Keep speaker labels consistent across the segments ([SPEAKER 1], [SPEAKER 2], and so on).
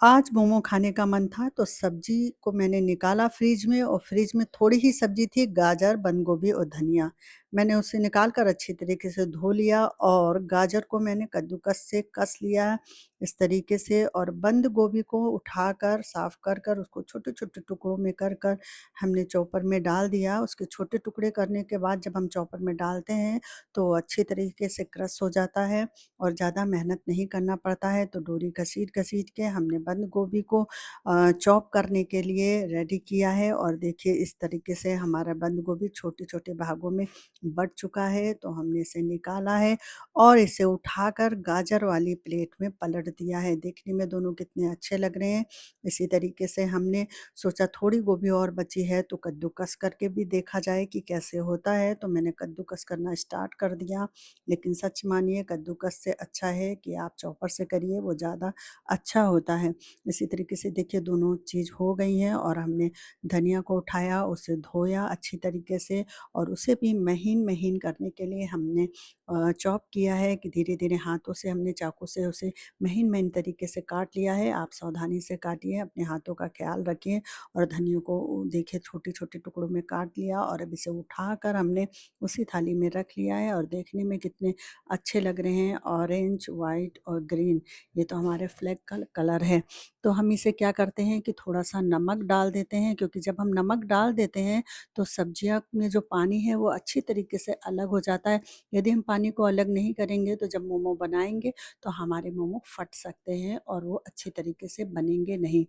[SPEAKER 1] आज मोमो खाने का मन था तो सब्जी को मैंने निकाला फ्रिज में और फ्रिज में थोड़ी ही सब्जी थी गाजर, बंद गोभी और धनिया। मैंने उसे निकाल कर अच्छी तरीके से धो लिया और गाजर को मैंने कद्दूकस से कस लिया इस तरीके से और बंद गोभी को उठाकर साफ कर कर उसको छोटे-छोटे टुकड़ों में कर कर हमने चॉपर में डाल दिया। उसके छोटे टुकड़े करने के बाद जब हम चॉपर में डालते हैं तो अच्छी तरीके से क्रश हो जाता है और ज़्यादा मेहनत नहीं करना पड़ता है। तो डोरी घसीट-घसीट के हमने बंद गोभी को चॉप करने के लिए रेडी किया है और देखिए इस तरीके से हमारा बंद गोभी छोटे-छोटे भागों में बँट चुका है। तो हमने इसे निकाला है और इसे उठाकर गाजर वाली प्लेट में पलट दिया है। देखने में दोनों कितने अच्छे लग रहे हैं। इसी तरीके से हमने सोचा थोड़ी गोभी और बची है तो कद्दूकस करके भी देखा जाए कि कैसे होता है। तो मैंने कद्दूकस करना स्टार्ट कर दिया। लेकिन सच मानिए कद्दूकस से अच्छा है कि आप चॉपर से करिए, वो ज़्यादा अच्छा होता है। इसी तरीके से देखिए दोनों चीज़ हो गई हैं और हमने धनिया को उठाया, उसे धोया अच्छी तरीके से और उसे भी महीन-महीन करने के लिए हमने चॉप किया है कि धीरे-धीरे हाथों से हमने चाकू से उसे महीन-महीन तरीके से काट लिया है। आप सावधानी से काटिए, अपने हाथों का ख़्याल रखिए और धनिया को देखिए छोटे-छोटे टुकड़ों में काट लिया और अब इसे उठाकर हमने उसी थाली में रख लिया है और देखने में कितने अच्छे लग रहे हैं ऑरेंज, वाइट और ग्रीन। ये तो हमारे फ्लैग का कलर है। तो हम इसे क्या करते हैं कि थोड़ा-सा नमक डाल देते हैं क्योंकि जब हम नमक डाल देते हैं तो सब्जियाँ में जो पानी है वो अच्छी तरीके से अलग हो जाता है। यदि हम पानी को अलग नहीं करेंगे तो जब मोमो बनाएँगे तो हमारे मोमो फट सकते हैं और वो अच्छी तरीके से बनेंगे नहीं।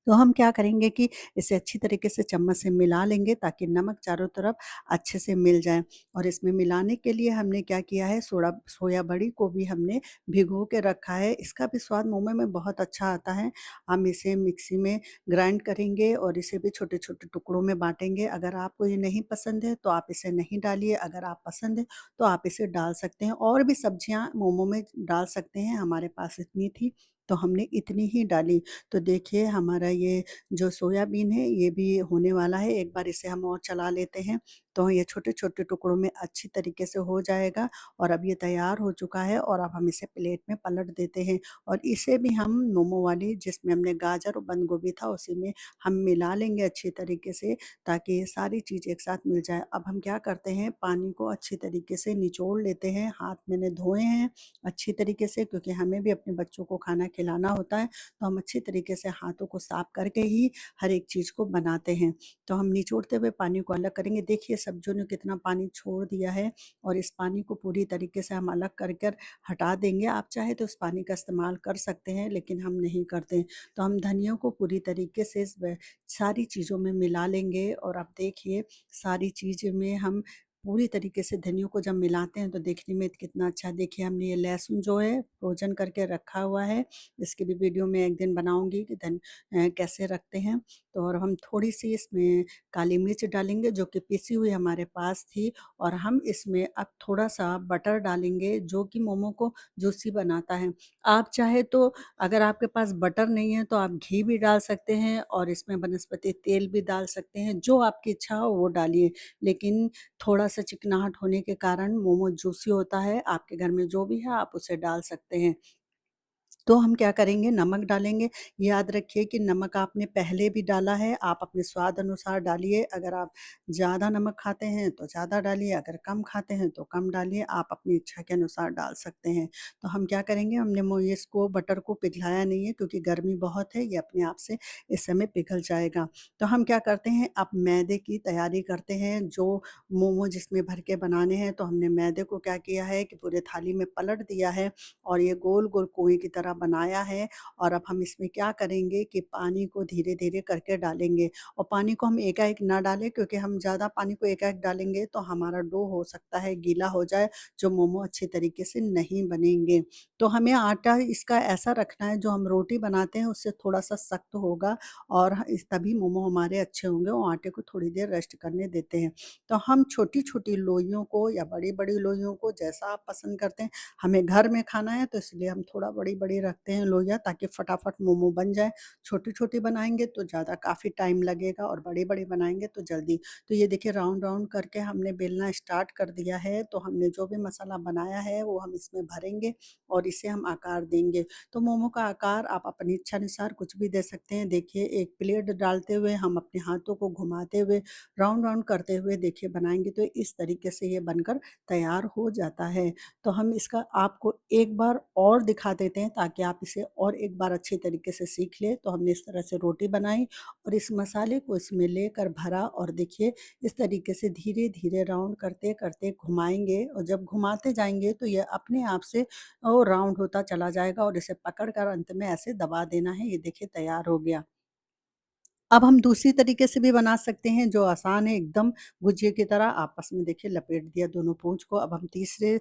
[SPEAKER 1] तो हम क्या करेंगे कि इसे अच्छी तरीके से चम्मच से मिला लेंगे ताकि नमक चारों तरफ अच्छे से मिल जाए और इसमें मिलाने के लिए हमने क्या किया है सोया बड़ी को भी हमने भिगो के रखा है। इसका भी स्वाद मोमो में बहुत अच्छा आता है। हम इसे मिक्सी में ग्राइंड करेंगे और इसे भी छोटे-छोटे टुकड़ों में बाँटेंगे। अगर आपको ये नहीं पसंद है तो आप इसे नहीं डालिए, अगर आप पसंद है तो आप इसे डाल सकते हैं और भी सब्जियाँ मोमो में डाल सकते हैं। हमारे पास इतनी थी तो हमने इतनी ही डाली। तो देखिए हमारा ये जो सोयाबीन है ये भी होने वाला है, एक बार इसे हम और चला लेते हैं, तो ये छोटे-छोटे टुकड़ों में अच्छी तरीके से हो जाएगा और अब ये तैयार हो चुका है और अब हम इसे प्लेट में पलट देते हैं और इसे भी हम मोमो वाली जिसमें हमने गाजर और बंद गोभी था उसी में हम मिला लेंगे अच्छी तरीके से ताकि ये सारी चीज़ एक साथ मिल जाए। अब हम क्या करते हैं पानी को अच्छी तरीके से निचोड़ लेते हैं, हाथ मैंने धोए हैं अच्छी तरीके से क्योंकि हमें भी अपने बच्चों को खाना खिलाना होता है। तो हम अच्छी तरीके से हाथों को साफ करके ही हर एक चीज़ को बनाते हैं। तो हम निचोड़ते हुए पानी को अलग करेंगे। देखिए सब्जियों ने कितना पानी छोड़ दिया है और इस पानी को पूरी तरीके से हम अलग कर कर हटा देंगे। आप चाहे तो उस पानी का इस्तेमाल कर सकते हैं लेकिन हम नहीं करते हैं। तो हम धनिया को पूरी तरीके से इस व सारी चीज़ों में मिला लेंगे और अब देखिए सारी चीज़ में हम पूरी तरीके से धनिया को जब मिलाते हैं तो देखने में कितना अच्छा देखिए हमने ये लहसुन जो है फ्रोज़न करके रखा हुआ है। इसकी भी वीडियो मैं एक दिन बनाऊँगी कि कैसे रखते हैं। तो और हम थोड़ी-सी इसमें काली मिर्च डालेंगे जो कि पिसी हुई हमारे पास थी और हम इसमें अब थोड़ा-सा बटर डालेंगे जो कि मोमो को जूसी बनाता है। आप चाहे तो अगर आपके पास बटर नहीं है तो आप घी भी डाल सकते हैं और इसमें वनस्पति तेल भी डाल सकते हैं, जो आपकी इच्छा हो वो डालिए। लेकिन थोड़ा-सा चिकनाहट होने के कारण मोमो जूसी होता है, आपके घर में जो भी है आप उसे डाल सकते हैं। तो हम क्या करेंगे नमक डालेंगे, याद रखिए कि नमक आपने पहले भी डाला है, आप अपने स्वाद अनुसार डालिए, अगर आप ज़्यादा नमक खाते हैं तो ज़्यादा डालिए, अगर कम खाते हैं तो कम डालिए, आप अपनी इच्छा के अनुसार डाल सकते हैं। तो हम क्या करेंगे हमने इसको बटर को पिघलाया नहीं है क्योंकि गर्मी बहुत है, ये अपने आप से इस समय पिघल जाएगा। तो हम क्या करते हैं अब मैदे की तैयारी करते हैं, जो मोमो जिसमें भर के बनाने हैं, तो हमने मैदे को क्या किया है कि पूरे थाली में पलट दिया है और ये गोल-गोल कुएँ की तरह बनाया है और अब हम इसमें क्या करेंगे कि पानी को धीरे-धीरे करके डालेंगे और पानी को हम एकाएक ना डालें क्योंकि हम ज़्यादा पानी को एकाएक डालेंगे तो हमारा डो हो सकता है गीला हो जाए, जो मोमो अच्छे तरीके से नहीं बनेंगे। तो हमें आटा इसका ऐसा रखना है जो हम रोटी बनाते हैं उससे थोड़ा-सा सख्त होगा और इस तभी मोमो हमारे अच्छे होंगे और आटे को थोड़ी देर रेस्ट करने देते हैं। तो हम छोटी-छोटी लोइयों को या बड़ी-बड़ी लोइयों को जैसा आप पसंद करते हैं हमें घर में खाना है तो इसलिए हम थोड़ा बड़ी-बड़ी बड़ी रखते हैं लोइयाँ ताकि फटाफट मोमो बन जाए। छोटी-छोटी बनाएँगे तो ज़्यादा काफ़ी टाइम लगेगा और बड़ी-बड़ी बनाएँगे तो जल्दी। तो ये देखिए राउंड-राउंड करके हमने बेलना स्टार्ट कर दिया है, तो हमने जो भी मसाला बनाया है वो हम इसमें भरेंगे और इसे हम आकार देंगे। तो मोमो का आकार आप अपनी इच्छानुसार कुछ भी दे सकते हैं। देखिए एक प्लेट डालते हुए हम अपने हाथों को घुमाते हुए राउंड-राउंड करते हुए देखिए बनाएँगे तो इस तरीके से ये बनकर तैयार हो जाता है। तो हम इसका आपको एक बार और दिखा देते हैं ताकि आप इसे और एक बार अच्छे तरीके से सीख लें। तो हमने इस तरह से रोटी बनाई और इस मसाले को इसमें लेकर भरा और देखिए इस तरीके से धीरे-धीरे राउंड करते-करते घुमाएँगे और जब घुमाते जाएँगे तो ये अपने आप से राउंड होता चला जाएगा और इसे पकड़ कर अंत में ऐसे दबा देना है। ये देखिए तैयार हो गया। अब हम दूसरी तरीके से भी बना सकते हैं जो आसान है एकदम गुझिया की तरह आपस में देखिए लपेट दिया दोनों पूँछ को। अब हम तीसरे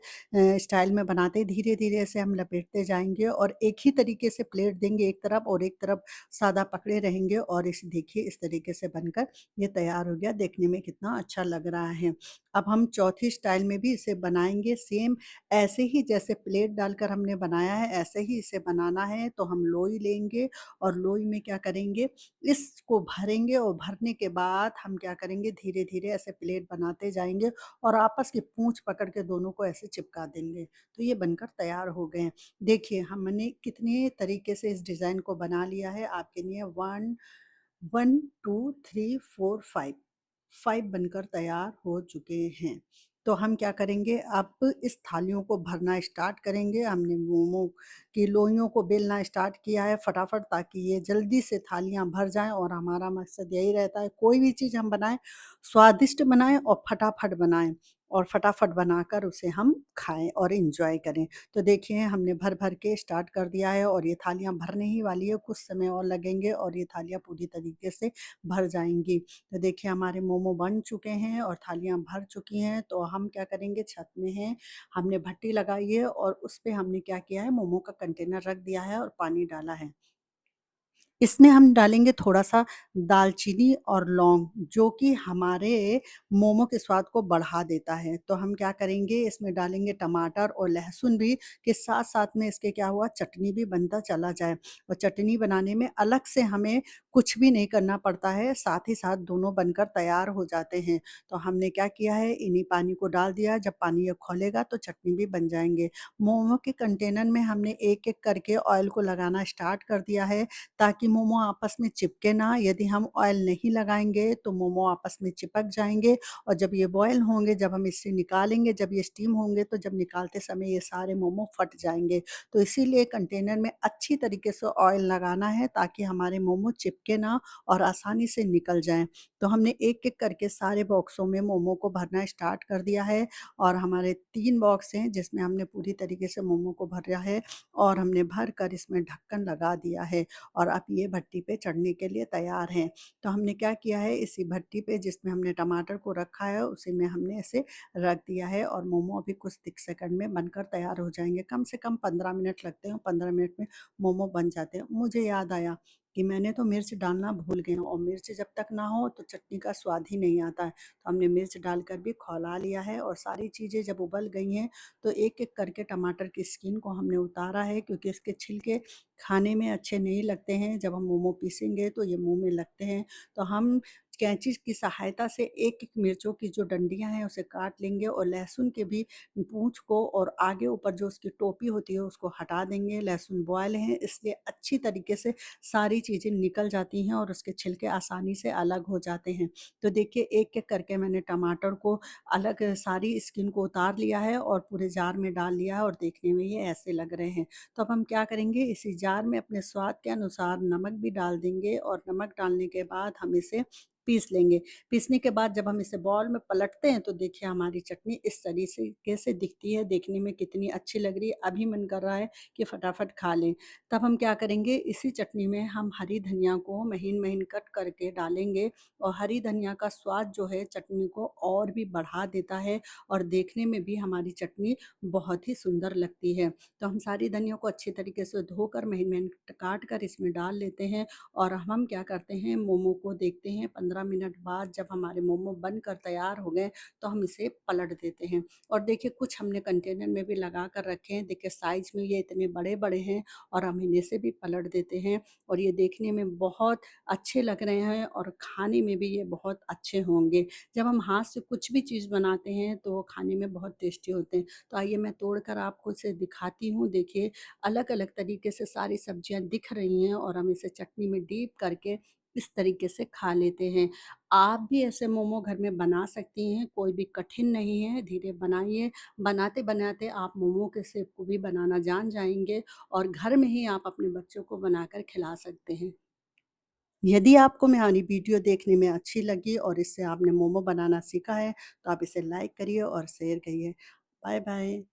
[SPEAKER 1] स्टाइल में बनाते हैं धीरे-धीरे ऐसे हम लपेटते जाएँगे और एक ही तरीके से प्लेट देंगे एक तरफ और एक तरफ सादा पकड़े रहेंगे और इस देखिए इस तरीके से बनकर ये तैयार हो गया। देखने में कितना अच्छा लग रहा है। अब हम चौथी स्टाइल में भी इसे बनाएँगे सेम ऐसे ही जैसे प्लेट डालकर हमने बनाया है ऐसे ही इसे बनाना है। तो हम लोई लेंगे और लोई में क्या करेंगे इसको भरेंगे और भरने के बाद हम क्या करेंगे धीरे-धीरे ऐसे प्लेट बनाते जाएँगे और आपस की पूँछ पकड़ के दोनों को ऐसे चिपका देंगे। तो ये बनकर तैयार हो गए हैं। देखिए हमने कितने तरीके से इस डिज़ाइन को बना लिया है आपके लिए 1, 2, 3, 4, 5 5 बनकर तैयार हो चुके हैं। तो हम क्या करेंगे अब इस थालियों को भरना स्टार्ट करेंगे। हमने मोमो की लोइयों को बेलना स्टार्ट किया है फटाफट ताकि ये जल्दी से थालियाँ भर जाएँ और हमारा मकसद यही रहता है कोई भी चीज़ हम बनाएँ, स्वादिष्ट बनाएँ और फटाफट बनाएँ और फटाफट बनाकर उसे हम खाएँ और एन्जॉय करें। तो देखिए हमने भर-भर के स्टार्ट कर दिया है और ये थालियाँ भरने ही वाली है, कुछ समय और लगेंगे और ये थालियाँ पूरी तरीके से भर जाएँगी। तो देखिए हमारे मोमो बन चुके हैं और थालियाँ भर चुकी हैं, तो हम क्या करेंगे छत में हैं, हमने भट्टी लगाई है और उस पे हमने क्या किया है मोमो का कंटेनर रख दिया है और पानी डाला है। इसमें हम डालेंगे थोड़ा-सा दालचीनी और लौंग जो कि हमारे मोमो के स्वाद को बढ़ा देता है। तो हम क्या करेंगे इसमें डालेंगे टमाटर और लहसुन भी के साथ-साथ में इसके क्या हुआ चटनी भी बनता चला जाए और चटनी बनाने में अलग से हमें कुछ भी नहीं करना पड़ता है, साथ ही साथ दोनों बनकर तैयार हो जाते हैं। तो हमने क्या किया है इन्हीं पानी को डाल दिया, जब पानी ये खौलेगा तो चटनी भी बन जाएँगे। मोमो के कंटेनर में हमने एक-एक करके ऑयल को लगाना स्टार्ट कर दिया है ताकि मोमो आपस में चिपके ना, यदि हम ऑयल नहीं लगाएँगे तो मोमो आपस में चिपक जाएँगे और जब ये बॉयल होंगे, जब हम इसे निकालेंगे, जब ये स्टीम होंगे तो जब निकालते समय ये सारे मोमो फट जाएँगे। तो इसीलिए कंटेनर में अच्छी तरीके से ऑयल लगाना है ताकि हमारे मोमो चिपके ना और आसानी से निकल जाएँ। तो हमने एक-एक करके सारे बॉक्सों में मोमो को भरना स्टार्ट कर दिया है और हमारे 3 बॉक्स हैं जिसमें हमने पूरी तरीके से मोमो को भरा है और हमने भर कर इसमें ढक्कन लगा दिया है। और अब ये भट्टी पे चढ़ने के लिए तैयार हैं। तो हमने क्या किया है इसी भट्टी पे जिसमें हमने टमाटर को रखा है उसी में हमने इसे रख दिया है और मोमो अभी कुछ टिक सेकंड में बनकर तैयार हो जाएँगे। कम से कम 15 मिनट लगते हैं, 15 मिनट में मोमो बन जाते हैं। मुझे याद आया कि मैंने तो मिर्च डालना भूल गई हूँ और मिर्च जब तक ना हो तो चटनी का स्वाद ही नहीं आता है। तो हमने मिर्च डालकर भी खौला लिया है और सारी चीज़ें जब उबल गई हैं तो एक-एक करके टमाटर की स्किन को हमने उतारा है क्योंकि इसके छिलके खाने में अच्छे नहीं लगते हैं, जब हम मोमो पीसेंगे तो ये मुँह में लगते हैं। तो हम कैंची की सहायता से एक-एक मिर्चों की जो डंडियाँ हैं उसे काट लेंगे और लहसुन के भी पूँछ को और आगे ऊपर जो उसकी टोपी होती है उसको हटा देंगे। लहसुन बॉयल है इसलिए अच्छी तरीके से सारी चीज़ें निकल जाती हैं और उसके छिलके आसानी से अलग हो जाते हैं। तो देखिए एक-एक करके मैंने टमाटर को अलग सारी स्किन को उतार लिया है और पूरे जार में डाल लिया है और देखने में ये ऐसे लग रहे हैं। तो अब हम क्या करेंगे इसी जार में अपने स्वाद के अनुसार नमक भी डाल देंगे और नमक डालने के बाद हम इसे पीस लेंगे। पीसने के बाद जब हम इसे बाउल में पलटते हैं तो देखिए हमारी चटनी इस तरीके से दिखती है, देखने में कितनी अच्छी लग रही है। अभी मन कर रहा है कि फटाफट खा लें। तब हम क्या करेंगे इसी चटनी में हम हरी धनिया को महीन-महीन कट करके डालेंगे और हरी धनिया का स्वाद जो है चटनी को और भी बढ़ा देता है और देखने में भी हमारी चटनी बहुत ही सुंदर लगती है। तो हम सारी धनिया को अच्छी तरीके से धोकर महीन-महीन काट कर इसमें डाल लेते हैं और हम क्या करते हैं मोमो को देखते हैं 15 15 मिनट बाद जब हमारे मोमो बनकर तैयार हो गए, तो हम इसे पलट देते हैं। और देखिए कुछ हमने कंटेनर में भी लगा कर रखे हैं, देखिए साइज़ में ये इतने बड़े-बड़े हैं और हम इन्हें से भी पलट देते हैं और ये देखने में बहुत अच्छे लग रहे हैं और खाने में भी ये बहुत अच्छे होंगे। जब हम हाथ से कुछ भी चीज़ बनाते हैं, तो वो खाने में बहुत टेस्टी होते हैं। तो आइए मैं तोड़कर आपको इसे दिखाती हूँ, देखिए अलग-अलग तरीके से सारी सब्जियाँ दिख रही हैं और हम इसे चटनी में डीप करके इस तरीके से खा लेते हैं। आप भी ऐसे मोमो घर में बना सकती हैं, कोई भी कठिन नहीं है, धीरे बनाइए। बनाते-बनाते आप मोमो के शेप को भी बनाना जान जाएँगे और घर में ही आप अपने बच्चों को बनाकर खिला सकते हैं। यदि आपको मेरी वीडियो देखने में अच्छी लगी और इससे आपने मोमो बनाना सीखा है, तो आप इसे लाइक करिए और शेयर करिए। बाय-बाय।